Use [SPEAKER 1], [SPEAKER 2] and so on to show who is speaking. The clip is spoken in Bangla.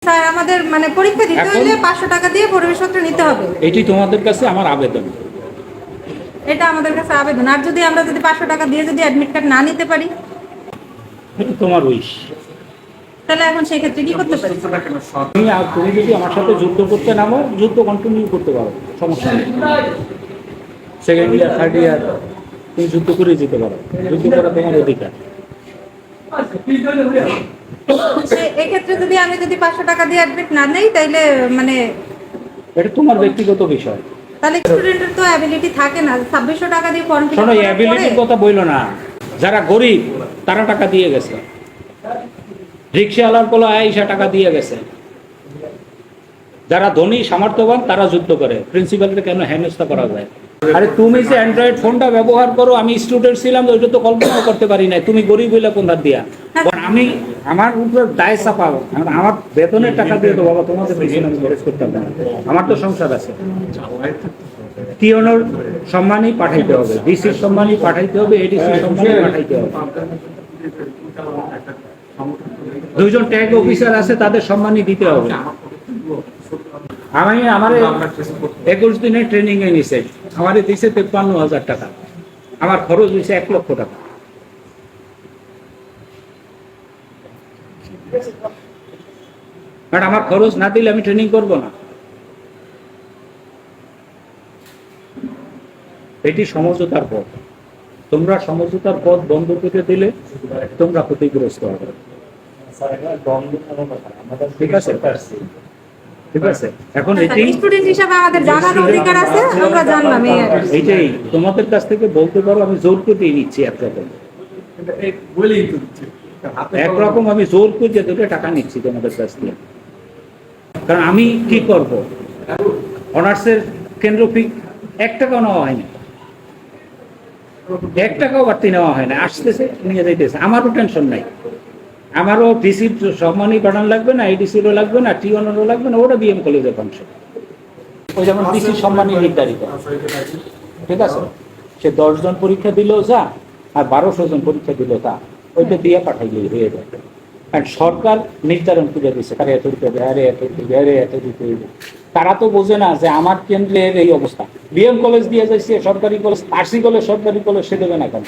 [SPEAKER 1] স্যার আমাদের মানে পরীক্ষা দিতে হলে 500 টাকা দিয়ে প্রবেশপত্র নিতে হবে।
[SPEAKER 2] এটি তোমাদের কাছে আমার আবেদন।
[SPEAKER 1] এটা আমাদের কাছে আবেদন। আর যদি আমরা 500 টাকা দিয়ে যদি অ্যাডমিট কার্ড না নিতে পারি,
[SPEAKER 2] এটা তোমার উইশ।
[SPEAKER 1] তাহলে এখন সেই ক্ষেত্রে কি করতে পারি?
[SPEAKER 2] তুমি যদি আমার সাথে যুদ্ধ করতে নামো, যুদ্ধ কন্টিনিউ করতে পারো, সমস্যা নেই। সেকেন্ড ইয়ার, থার্ড ইয়ার তুমি যুদ্ধ করে যেতে পারো, যুদ্ধ করা তোমার অধিকার।
[SPEAKER 1] এক্ষেত্রে যদি আমি 500 টাকা দিয়ে অ্যাডমিট না নেই, তাইলে মানে
[SPEAKER 2] এটা তোমার ব্যক্তিগত বিষয়।
[SPEAKER 1] তাহলে স্টুডেন্টের তো অ্যাবিলিটি থাকে না 2600 টাকা দিয়ে ফর্ম ফিল
[SPEAKER 2] শোনো, অ্যাবিলিটির কথা বইলো না। যারা গরিব তারা টাকা দিয়ে গেছে, রিক্সাওয়ালার কোলো আইসা টাকা দিয়ে গেছে। যারা ধনী সামর্থ্যবান তারা যুদ্ধ করে। প্রিন্সিপালকে কেন হেনস্থা করা যায়? আরে তুমি যে অ্যান্ড্রয়েড ফোনটা ব্যবহার করো, আমি স্টুডেন্ট ছিলাম, ওইটা তো কল্পনা করতে পারি না। তুমি গরিব হইলে কোন ধার দিয়া? আমি আমার উপর দায় চাপাবো, আমার বেতনের টাকা দিয়ে তো বাবা তোমাদের পিছনে আমি খরচ করতে পারবো না। আমার তো সংসার আছে। টিওনোর সম্মানই পাঠাইতে হবে, ডিসির সম্মানই পাঠাইতে হবে, এডিসির সম্মানই পাঠাইতে হবে। দুইজন ট্যাগ অফিসার আছে, তাদের সম্মানই দিতে হবে। আমি আমার 21 দিনের ট্রেনিং এ নিছে, আমার দিয়েছে 53,000 টাকা, আমার খরচ হয়েছে 1 লক্ষ টাকা। বাট আমার খরচ না দিলে আমি ট্রেনিং করব না। এটি সমঝোতার পথ। তোমরা সমঝোতার পথ বন্ধ করে দিলে তোমরা ক্ষতিগ্রস্ত হবে। ঠিক আছে, ঠিক আছে। এখন এটাই
[SPEAKER 1] স্টুডেন্ট হিসেবে আমাদের জানার অধিকার আছে, আমরা জানলাম।
[SPEAKER 2] এইটাই তোমাদের কাছ থেকে বলতে পারো, আমি জোর করে নিচ্ছি একরকম আমি জোর করে দুটো টাকা নিচ্ছি তোমাদের কাছ থেকে। কারণ আমি কি করব, অনার্সের কেন্দ্র ফি 1 টাকাও নেওয়া হয়নি, 1 টাকাও বাড়তি নেওয়া হয় না। আসতেছে নিয়ে যাইতেছে, আমারও টেনশন নাই। আমারও ডিসির সম্মানই বাড়ানো লাগবে না, এডিসিরও লাগবে না, টিওনেরও লাগবে না, ওটা বিএম কলেজের ফাংশন। ওই যেমন ডিসির সম্মানই নির্ধারিত, ঠিক আছে। সে 10 জন পরীক্ষা দিলেও যা, আর 1200 জন পরীক্ষা দিলেও তা, ওইটা দিয়ে পাঠাইলেই হয়ে যায়। কারণ সরকার নির্ধারণ করে দিচ্ছে, তারা এত দিতে হবে, আরে এত দিতে, আরে এত দিতে। তারা তো বোঝে না যে আমার কেন্দ্রের এই অবস্থা। বিএম কলেজ দিয়ে যাচ্ছে সরকারি কলেজ, আরসি কলেজ সরকারি কলেজ, সে দেবে না কেন?